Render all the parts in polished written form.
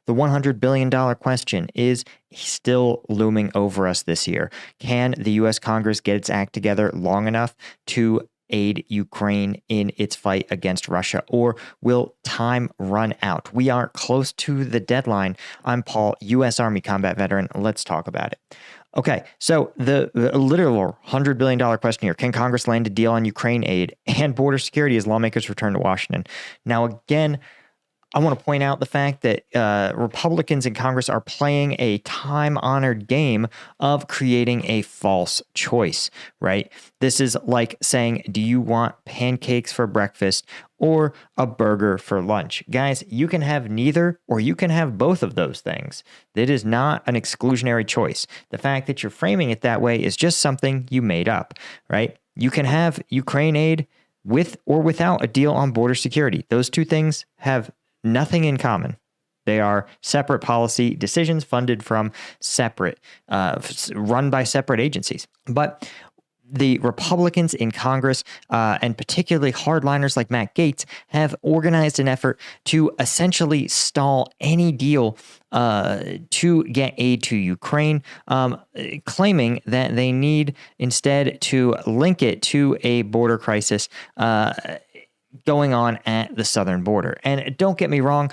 The $100 billion question is still looming over us this year. Can the U.S. Congress get its act together long enough to aid Ukraine in its fight against Russia, or will time run out? We are close to the deadline. I'm Paul, U.S. Army combat veteran. Let's talk about it. Okay, so the literal $100 billion question here: can Congress land a deal on Ukraine aid and border security as lawmakers return to Washington? Now, again, I want to point out the fact that Republicans in Congress are playing a time-honored game of creating a false choice, right? This is like saying, do you want pancakes for breakfast or a burger for lunch? Guys, you can have neither, or you can have both of those things. It is not an exclusionary choice. The fact that you're framing it that way is just something you made up, right? You can have Ukraine aid with or without a deal on border security. Those two things have nothing in common. They are separate policy decisions funded from separate, run by separate agencies. But the Republicans in Congress, and particularly hardliners like Matt Gaetz, have organized an effort to essentially stall any deal to get aid to Ukraine, claiming that they need instead to link it to a border crisis going on at the southern border. And don't get me wrong,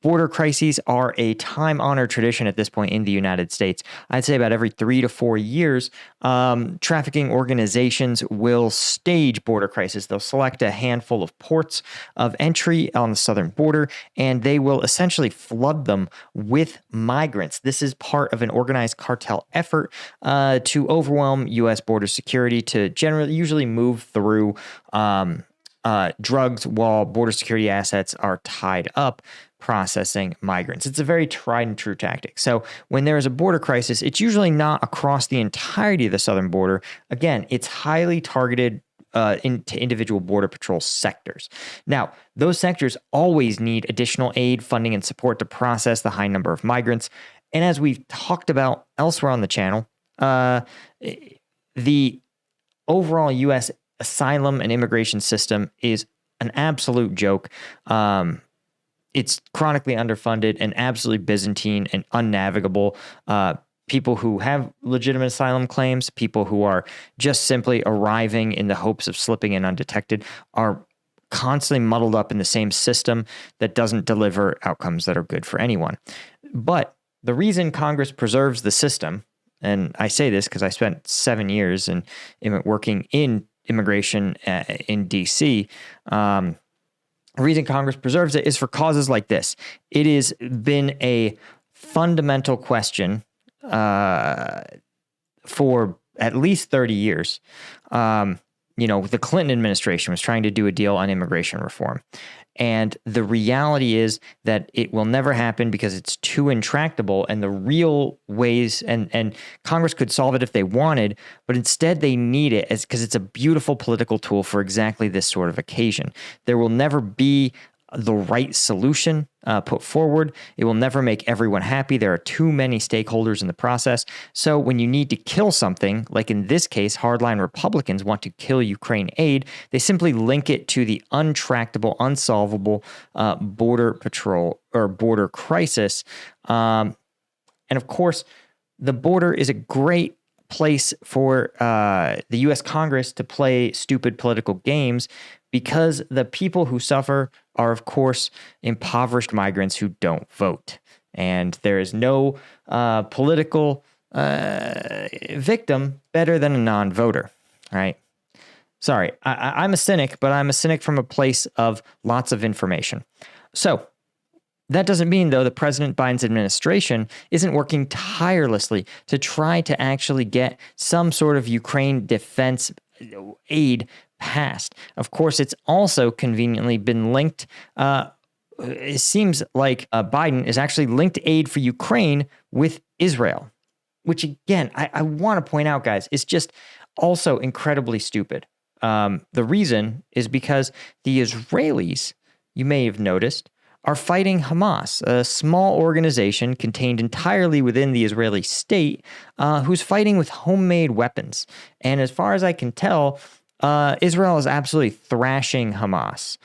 border crises are a time-honored tradition at this point in the United States. I'd say about every 3 to 4 years, trafficking organizations will stage border crises. They'll select a handful of ports of entry on the southern border, and they will essentially flood them with migrants. This is part of an organized cartel effort to overwhelm U.S. border security, to usually move through drugs while border security assets are tied up processing migrants. It's a very tried and true tactic. So when there is a border crisis, it's usually not across the entirety of the southern border. Again, it's highly targeted into individual border patrol sectors. Now, those sectors always need additional aid, funding, and support to process the high number of migrants. And as we've talked about elsewhere on the channel, the overall U.S. asylum and immigration system is an absolute joke. It's chronically underfunded and absolutely Byzantine and unnavigable. People who have legitimate asylum claims, people who are just simply arriving in the hopes of slipping in undetected, are constantly muddled up in the same system that doesn't deliver outcomes that are good for anyone. But the reason Congress preserves the system, and I say this because I spent 7 years working in immigration in D.C., the reason Congress preserves it is for causes like this. It has been a fundamental question for at least 30 years. The Clinton administration was trying to do a deal on immigration reform. And the reality is that it will never happen because it's too intractable, and the real ways, and Congress could solve it if they wanted, but instead they need it because it's a beautiful political tool for exactly this sort of occasion. There will never be the right solution put forward. It will never make everyone happy. There are too many stakeholders in the process. So when you need to kill something, like in this case, hardline Republicans want to kill Ukraine aid, they simply link it to the untractable, unsolvable border patrol or border crisis. And of course, the border is a great place for the U.S. Congress to play stupid political games, because the people who suffer are, of course, impoverished migrants who don't vote. And there is no political victim better than a non-voter, right? Sorry, I'm a cynic, but I'm a cynic from a place of lots of information. So that doesn't mean, though, that President Biden's administration isn't working tirelessly to try to actually get some sort of Ukraine defense aid passed. Of course, it's also conveniently been linked. It seems like Biden is actually linked aid for Ukraine with Israel, which, again, I want to point out, guys, is just also incredibly stupid. The reason is because the Israelis, you may have noticed, are fighting Hamas, a small organization contained entirely within the Israeli state, who's fighting with homemade weapons. And as far as I can tell, Israel is absolutely thrashing Hamas.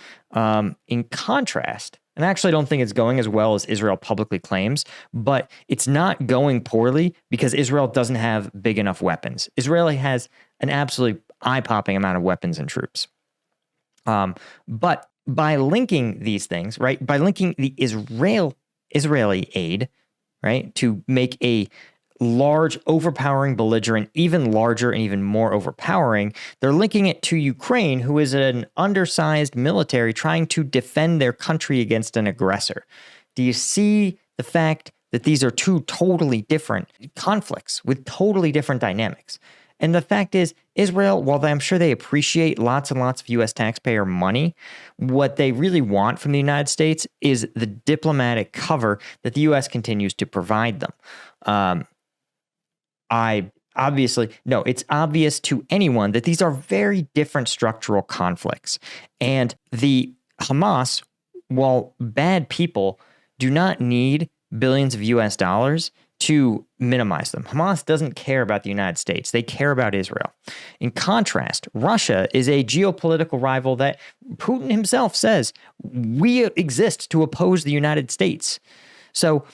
In contrast, And I actually don't think it's going as well as Israel publicly claims, but it's not going poorly because Israel doesn't have big enough weapons. Israel has an absolutely eye-popping amount of weapons and troops. But by linking these things, right, by linking the Israeli aid, right, to make a large, overpowering, belligerent, even larger and even more overpowering, they're linking it to Ukraine, who is an undersized military trying to defend their country against an aggressor. Do you see the fact that these are two totally different conflicts with totally different dynamics? And the fact is, Israel, while I'm sure they appreciate lots and lots of U.S. taxpayer money, what they really want from the United States is the diplomatic cover that the U.S. continues to provide them. It's obvious to anyone that these are very different structural conflicts. And the Hamas, while bad people, do not need billions of US dollars to minimize them. Hamas doesn't care about the United States. They care about Israel. In contrast, Russia is a geopolitical rival that Putin himself says, we exist to oppose the United States. So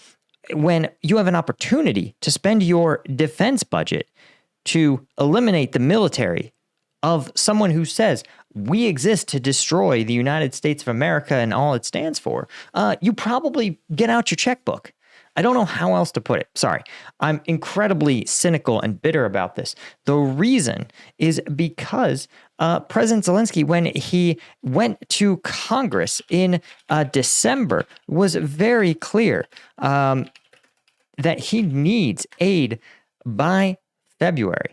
when you have an opportunity to spend your defense budget to eliminate the military of someone who says, we exist to destroy the United States of America and all it stands for, you probably get out your checkbook. I don't know how else to put it. Sorry. I'm incredibly cynical and bitter about this. The reason is because President Zelensky, when he went to Congress in December, was very clear that he needs aid by February.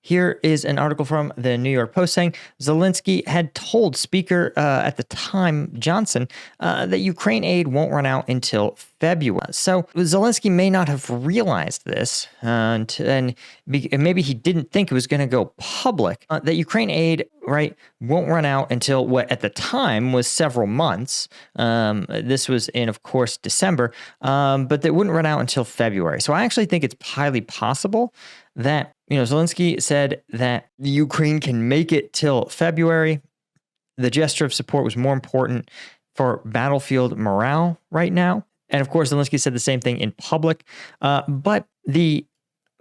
Here is an article from the New York Post saying Zelensky had told Speaker at the time, Johnson, that Ukraine aid won't run out until February. So Zelensky may not have realized this, and maybe he didn't think it was going to go public, that Ukraine aid, right, won't run out until what at the time was several months. This was in, of course, December, but they wouldn't run out until February. So I actually think it's highly possible that, Zelensky said that Ukraine can make it till February. The gesture of support was more important for battlefield morale right now. And of course, Zelensky said the same thing in public. But the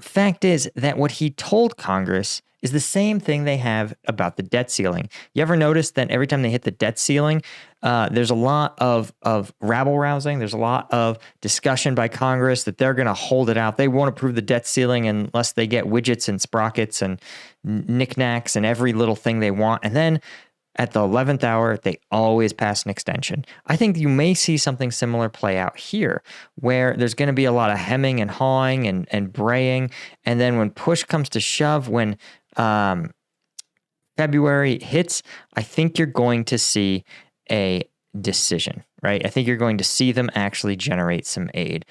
fact is that what he told Congress is the same thing they have about the debt ceiling. You ever notice that every time they hit the debt ceiling, there's a lot of rabble-rousing. There's a lot of discussion by Congress that they're going to hold it out. They won't approve the debt ceiling unless they get widgets and sprockets and knickknacks and every little thing they want. And then at the 11th hour, they always pass an extension. I think you may see something similar play out here, where there's going to be a lot of hemming and hawing and braying. And then when push comes to shove, when February hits, I think you're going to see a decision, right? I think you're going to see them actually generate some aid.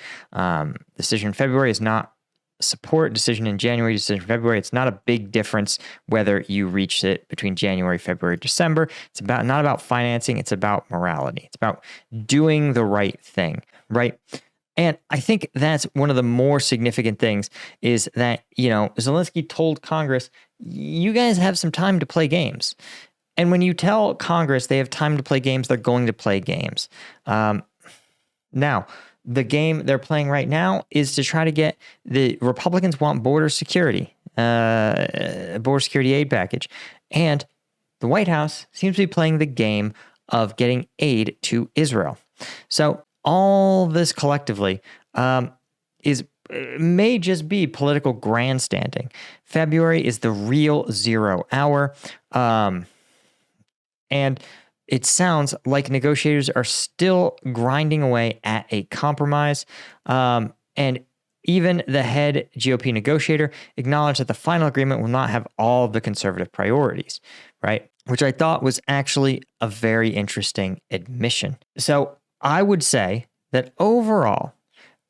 Decision in February is not support. Decision in January, decision in February. It's not a big difference whether you reach it between January, February, December. It's not about financing. It's about morality. It's about doing the right thing, right? And I think that's one of the more significant things is that, Zelensky told Congress, you guys have some time to play games. And when you tell Congress they have time to play games, they're going to play games. Now, the game they're playing right now is to try to get the Republicans want border security aid package. And the White House seems to be playing the game of getting aid to Israel. So all this collectively may just be political grandstanding. February is the real 0 hour. And it sounds like negotiators are still grinding away at a compromise. And even the head GOP negotiator acknowledged that the final agreement will not have all of the conservative priorities, right? Which I thought was actually a very interesting admission. So I would say that overall,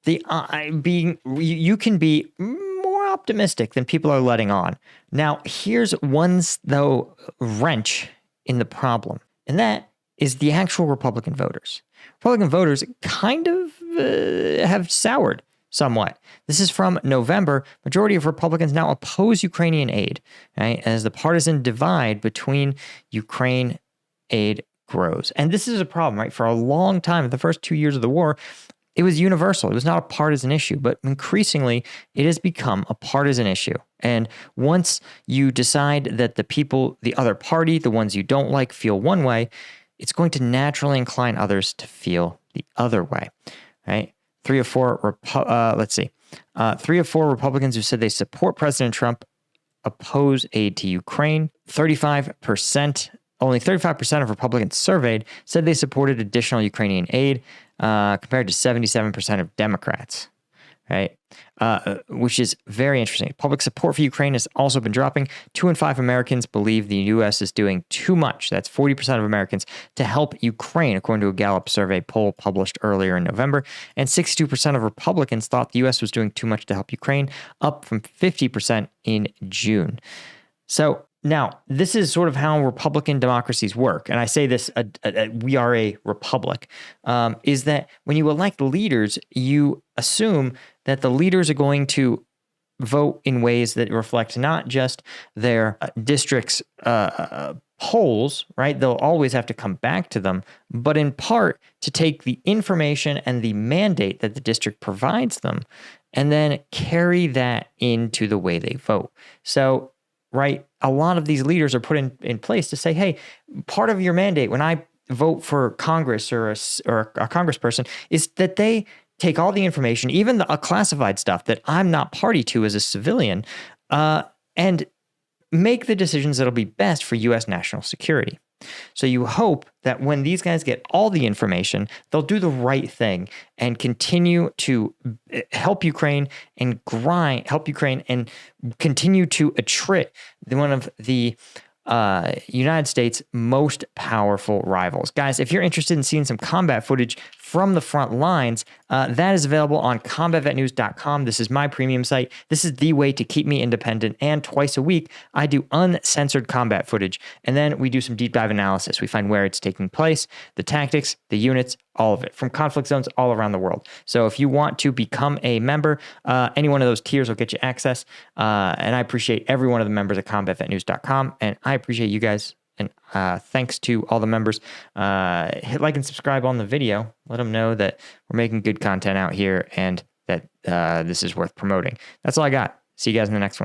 you can be more optimistic than people are letting on. Now, here's one, though, wrench in the problem. And that is the actual Republican voters. Republican voters kind of have soured somewhat. This is from November. Majority of Republicans now oppose Ukrainian aid, right? As the partisan divide between Ukraine aid grows. And this is a problem, right? For a long time, the first 2 years of the war, it was universal. It was not a partisan issue, but increasingly it has become a partisan issue. And once you decide that the people, the other party, the ones you don't like, feel one way, it's going to naturally incline others to feel the other way, right? 3 of 4 Republicans who said they support President Trump oppose aid to Ukraine. Only 35% of Republicans surveyed said they supported additional Ukrainian aid, compared to 77% of Democrats, right? Which is very interesting. Public support for Ukraine has also been dropping. 2 in 5 Americans believe the U.S. is doing too much. That's 40% of Americans to help Ukraine, according to a Gallup survey poll published earlier in November. And 62% of Republicans thought the U.S. was doing too much to help Ukraine, up from 50% in June. So now, this is sort of how Republican democracies work. And I say this, we are a republic, is that when you elect leaders, you assume that the leaders are going to vote in ways that reflect not just their district's polls, right? They'll always have to come back to them, but in part to take the information and the mandate that the district provides them and then carry that into the way they vote. So, right, a lot of these leaders are put in place to say, hey, part of your mandate when I vote for Congress or a congressperson is that they take all the information, even the classified stuff that I'm not party to as a civilian, and make the decisions that'll be best for U.S. national security. So you hope that when these guys get all the information, they'll do the right thing and continue to help Ukraine and continue to attrit one of the United States' most powerful rivals. Guys, if you're interested in seeing some combat footage from the front lines, that is available on combatvetnews.com. This is my premium site. This is the way to keep me independent. And twice a week, I do uncensored combat footage. And then we do some deep dive analysis. We find where it's taking place, the tactics, the units, all of it, from conflict zones all around the world. So if you want to become a member, any one of those tiers will get you access. And I appreciate every one of the members at combatvetnews.com. And I appreciate you guys. And thanks to all the members. Hit like and subscribe on the video. Let them know that we're making good content out here and that this is worth promoting. That's all I got. See you guys in the next one.